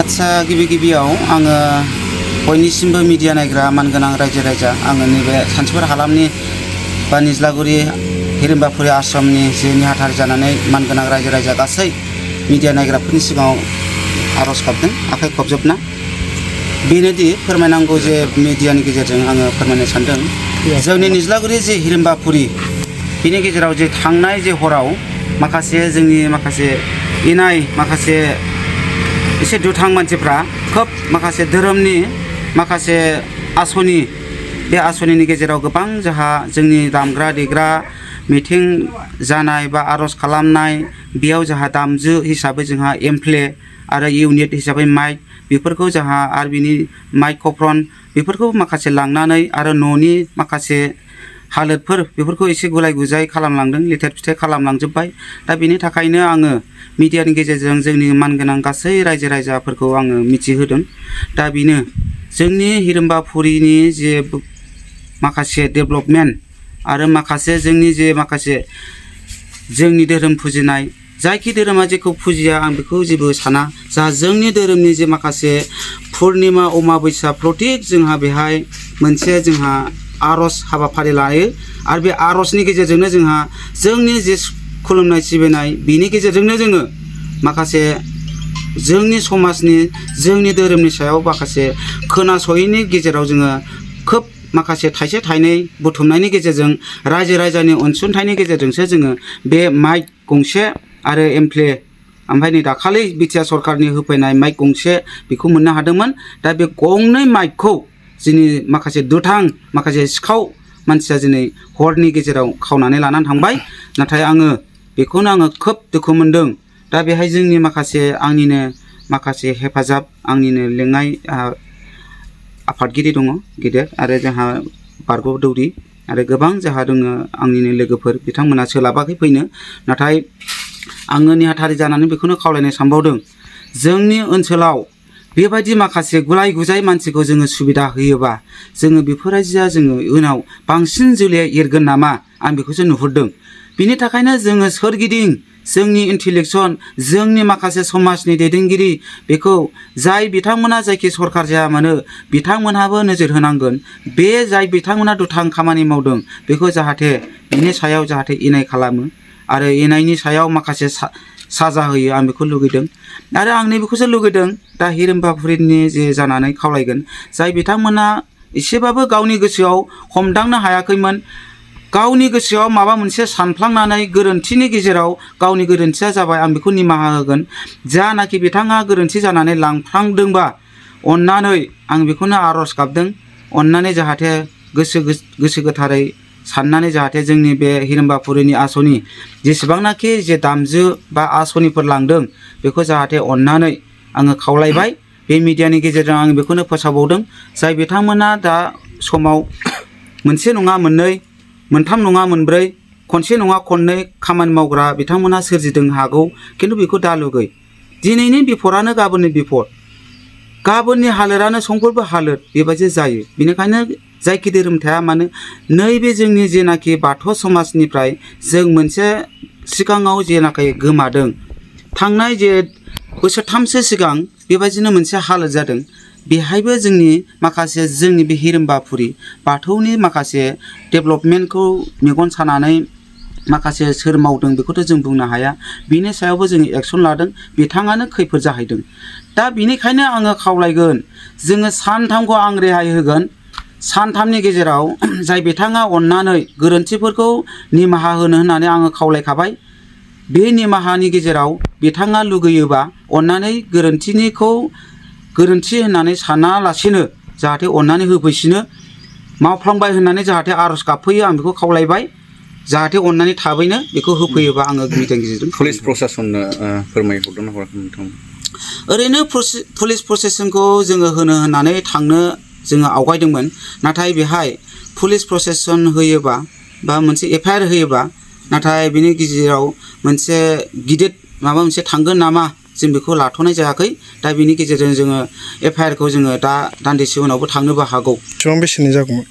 आच्छा गिबियाव आङो बयनिसिमबो मिडिया नायग्रा मानगोनां रायजो राजा आङो नैबे सानथिफुर हालामनि बा निज्लागुरि हिरिम्बाफुरि आश्रमनि जे नेहाथारि जानानै मानगोनां रायजो राजा गासै मिडिया नायग्राफोरनि सिगाङाव आर'ज गाबदों आखाइ खबजोबना बेनोदि फोरमायनांगौ जे मिडियानि गेजेरजों आङो फोरमायनो सानदों जोंनि निज्लागुरि जे हिरिम्बाफुरि बेनि गेजेराव जे थांनाय जे हराव माखासे जोंनि माखासे इनाय माखासे एसे दुथां मानसिफ्रा खोब माखासे धोरोमनि माखासे आसनि बे आसनिनि गेजेराव गोबां जोंहा जोंनि दामग्रा देग्रा मिथिं जानाय बा आर'ज खालामनाय बेयाव जोंहा दामजु हिसाबै जोंहा एमप्ले आरो इउनिट हिसाबै माइक बेफोरखौ जोंहा आरो बिनि माइक्र'फन बेफोरखौ माखासे लांनानै आरो न'नि माखासे हालोदफोर बेफोरखौ एसे गुलाय गुजाय खालामलांदों लेथेर फिथेर खालामलांजोब्बाय दा बेनि थाखायनो आङो मिडियानि गेजेरजों जोंनि मानगोनां गासै रायजो राजाफोरखौ आङो मिथिहोदों दा बेनो जोंनि हिरिम्बाफुरिनि जे माखासे डेभेलपमेन्ट आरो माखासे जोंनि जे माखासे जोंनि धोरोम फुजिनाय जायखि धोरोमा जेखौ फुजिया आं बेखौ जेबो साना जा जोंनि धोरोमनि जे माखासे पुर्निमा अमाबैसा प्रटिक जोंहा बेहाय मोनसे जोंहा आर'ज हाबाफारि लायो आरो बे आर'जनि गेजेरजोंनो जोंहा जोंनि जे खुलुमनाय सिबिनाय बिनि गेजेरजोंनो जोङो माखासे जोंनि समाजनि जोंनि धोरोमनि सायाव माखासे खोनासयैनि गेजेराव जोङो खोब माखासे थाइसे थाइनै बुथुमनायनि गेजेरजों रायजो राजानि अनसुंथाइनि गेजेरजोंसो जोङो बे माइक गंसे आरो एमप्ले ओमफ्राय नै दाखालि बिटिआर सरकारनि होफैनाय माइक गंसे बेखौ मोननो हादोंमोन दा बे गंनै माइकखौ जोंनि माखासे दुथां माखासे सिखाव मानसिया दिनै हरनि गेजेराव खावनानै लानानै थांबाय नाथाय आङो बेखौनो आङो खोब दुखु मोनदों दा बेहाय जोंनि माखासे आंनिनो माखासे हेफाजाब आंनिनो लेङाइ आफादगिरि दङ गेदेर आरो जोंहा बारग' दौरि आरो गोबां जोंहा दङ आंनिनो लोगोफोर बिथांमोना सोलाबाखै फैनो नाथाय आङो नेहाथारि जानानै बेखौनो खावलायनो सानबावदों जोंनि ओनसोलाव बेबायदि माखासे गुलाय गुजाय मानसिखौ जोङो सुबिदा होयोबा जोङो बेफोरबायदिया जोङो उनाव बांसिन जोलैया एरगोन नामा आं बेखौसो नुहुरदों बिनि थाखायनो जोङो सोरगिदिं जोंनि इन्टेलेक्सन जोंनि माखासे समाजनि दैदेनगिरि बेखौ जाय बिथांमोना जायखि सरकार जाया मानो बिथांमोनहाबो नोजोर होनांगोन बे जाय बिथांमोना दुथां खामानि मावदों बेखौ जाहाथे बिनि सायाव जाहाथे इनाय खालामो आरो इनायनि सायाव माखासे साजा होयो आं बेखौ लुगैदों आरो आं नैबेखौसो लुगैदों दा हिरिम्बाफुरिनि जे जानानै खावलायगोन जाय बिथांमोना एसेबाबो गावनि गोसोआव हमदांनो हायाखैमोन गावनि गोसोआव माबा मोनसे सानफ्लांनानै गोरोन्थिनि गेजेराव गावनि गोरोन्थिया जाबाय आं बेखौ निमाहा होगोन जानाखि बिथाङा गोरोन्थि जानानै लांफ्लांदोंबा अननानै आं बेखौनो आर'ज गाबदों अननानै जाहाथे गोसो गोथारै साननानै जाहाथे जोंनि बे हिरिम्बाफुरिनि आसनि जेसेबांनाखि जे दामजु बा आसनिफोर लांदों बेखौ जाहाथे अननानै आङो खावलायबाय बे मिडियानि गेजेरजों आं बेखौनो फोसावबावदों जाय बिथांमोना दा समाव मोनसे नङा मोननै मोनथाम नङा मोनब्रै खनसे नङा खननै खामानि मावग्रा बिथांमोना सोरजिदों हागौ खिन्थु बेखौ दा लुगै दिनैनि बिफदआनो गाबोननि बिफद गाबोननि हालोदानो समफोरबो हालोद बेबायदि जायो बेनिखायनो जायखि धोरोम थाया मानो नैबे जोंनि जेनाखि बाथौ समाजनिफ्राय जों मोनसे सिगाङाव जेनाखि गोमादों थांनाय जे बोसोरथामसो सिगां बेबायदिनो मोनसे हालोद जादों बेहायबो जोंनि माखासे जोंनि बे हिरिम्बाफुरि बाथौनि माखासे डेभेलपमेन्टखौ मेगन सानानै माखासे सोर मावदों बेखौथ' जों बुंनो हाया बिनि सायावबो जों एक्सन लादों बिथाङानो खैफोद जाहैदों दा बिनिखायनो आङो खावलायगोन जोङो सानथामखौ आं रेहाय होगोन सानथामनि गेजेराव जाय बिथाङा अननानै गोरोन्थिफोरखौ निमाहा होनो होननानै आङो खावलायखाबाय बे निमाहानि गेजेराव बिथाङा लुगैयोबा अननानै गोरोन्थि होननानै सानालासिनो जाहाथे अननानै होफैसिनो मावफ्लांबाय होननानै जाहाथे आर'ज गाबफैयो आं बेखौ खावलायबाय जाहाथे अननानै थाबैनो बेखौ होफैयोबा आङो मिडियानि गेजेरजों पुलिस प्रसासननो फोरमायहरदों ना हराखै नोंथां ओरैनो पुलिस प्रसेसनखौ जोङो होनो होननानै थांनो जोङो आवगायदोंमोन नाथाय बेहाय पुलिस प्रसेसन होयोबा बा मोनसे एफआइआर होयोबा नाथाय बिनि गेजेराव मोनसे गिदिर माबा मोनसे थांगोन नामा जों बेखौ लाथ'नाय जायाखै दा बिनि गेजेरजों जोङो एफआइआरखौ जोङो दा दान्दिसे उनावबो थांनोबो हागौ बेसेबां बेसेननि जागौमोन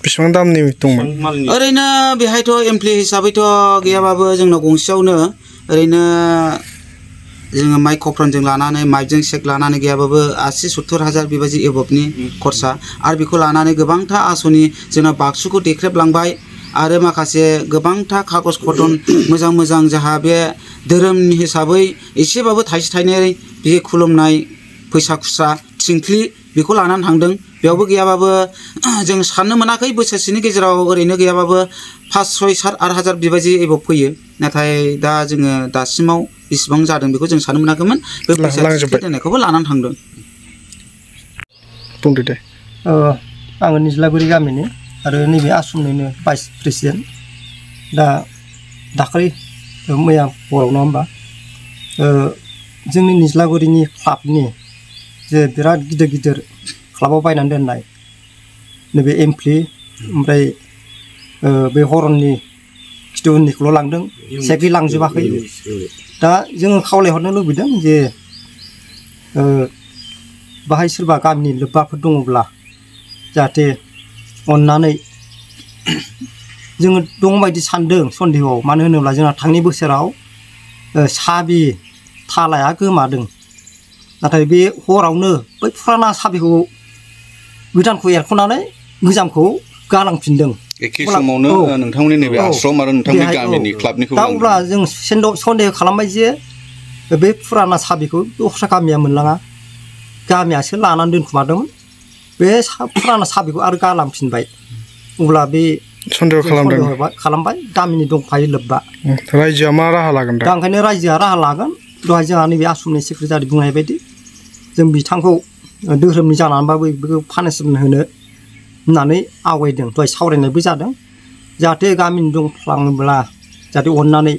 बेसेबां दामनि दंमोन ओरैनो बेहायथ' एमप्लि हिसाबैथ' गैयाबाबो जोंनाव गंसेयावनो ओरैनो जोङो माइक कफ्रनजों लानानै माइकजों सेक लानानै गैयाबाबो 80-70 बेबायदि एबबनि खरसा आरो बेखौ लानानै गोबांथा आसनि जोंना बाक्सुखौ देख्रेबलांबाय आरो माखासे गोबांथा कागज कटन मोजां मोजां जाहा बे धोरोमनि हिसाबै एसेबाबो थाइसे थाइनै बे खुलुमनाय फैसा खुस्रा थिंख्लि बेखौ लानानै थांदों बेयावबो गैयाबाबो जों साननो मोनाखै बोसोरसेनि गेजेराव ओरैनो गैयाबाबो 5-6-7-8 बेबायदि एबब फैयो नाथाय दा जोङो दासिमाव बेसेबां जादों बेखौ जों साननो मोनाखैमोन बे फैसा दोननायखौबो लानानै थांदों बुंदो दे आङो निज्लागुरि गामिनि आरो नैबे आसामनिनो भाइस प्रेसिडेन्ट दा दाखालि मैया हराव नङा होमबा जोंनि निज्लागुरिनि क्लाबनि जे बिराद गिदिर गिदिर क्लाबाव बायनानै दोननाय नैबे एमप्लि ओमफ्राय बे हरननि खिथु उननिखौल' लांदों सेकि लांजोबाखै दा जोङो खावलायहरनो लुबैदों जे बाहाय सोरबा गामिनि लोब्बाफोर दङब्ला जाहाथे अननानै जोङो दं बायदि सानदों सन्देहआव मानो होनोब्ला जोंहा थांनाय बोसोराव साबि थालाया गोमादों नाथाय बे हरावनो बै फुराना साबिखौ गोदानखौ एरख'नानै गोजामखौ गालांफिनदों एखे समावनो नोंथांमोननि नैबे आश्रम आरो नोंथांनि गामिनि क्लाबनिखौ दा अब्ला जों सन्देह खालामबाय जे बे फुराना साबिखौ दस्रा गामिया मोनलाङा गामियासो लानानै दोनखुमादोंमोन बे फुराना साबिखौ आरो गालांफिनबाय अब्ला बे सन्देह खालामबाय गामिनि दंफायो लोब्बा रायजोआ मा राहा लागोन दा ओंखायनो रायजोआ राहा लागोन दहाय जोंहा नैबे आसामनि सेक्रेटारि बुंनाय बायदि जों बिथांखौ धोरोमनि जानानैबाबो बेखौ पानिशमेन्ट होनो होननानै आवगायदों दहाय सावरायनायबो जादों जाहाथे गामिनि दंफ्लाङोब्ला जाहाथे अननानै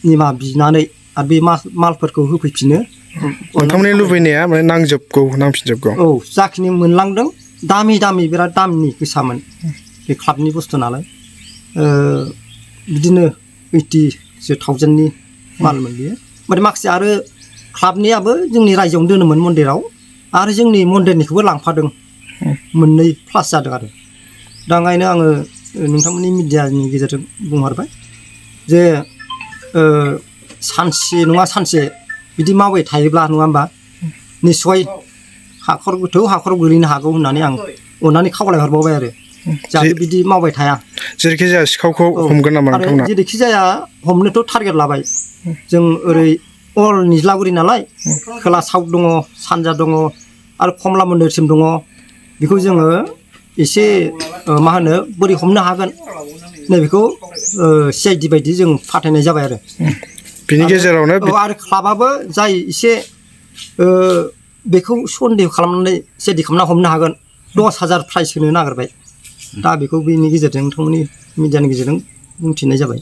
निमाहा बिनानै आरो बे मालफोरखौ होफैफिनो नोंथांमोननि लुबैनाया माने नांफिनजोबगौ औ जाखिनि मोनलांदों दामि बिराद दामनि गोसामोन बे क्लाबनि बुस्थु नालाय बिदिनो 80,000नि मालमोन बियो ओमफ्राय माखासे आरो क्लाबनियाबो जोंनि रायजोआवनो दोनोमोन मन्दिराव आरो जोंनि मन्दिरनिखौबो लांफादों मोननै प्लास जादों आरो दा ओंखायनो आङो नोंथांमोननि मिडियानि गेजेरजों बुंहरबाय जे सानसे नङा सानसे बिदि मावबाय थायोब्ला नङा होमबा निस्सय गोथौ हाखराव गोलैनो हागौ होननानै आं अननानै खावलायहरबावबाय आरो जाहाथे बिदि मावबाय थाया जेरैखि जाया सिखावखौ हमगोन नामा नोंथांमोना जेरैखि जाया हमनोथ' टारगेट लाबाय जों ओरै अल निज्लागुरि नालाय खोला साउथ दङ सानजा दङ आरो कमला मन्दिरसिम दङ बेखौ जोङो एसे मा होनो बोरै हमनो हागोन नैबेखौ CID बायदि जों फाथायनाय जाबाय आरो बिनि गेजेरावनो आरो क्लाबाबो जाय एसे बेखौ सन्देह खालामनानै CID खालामना हमनो हागोन 10,000 प्राइज होनो नागिरबाय दा बेखौ बेनि गेजेरजों नोंथांमोननि मिडियानि गेजेरजों बुंथिनाय जाबाय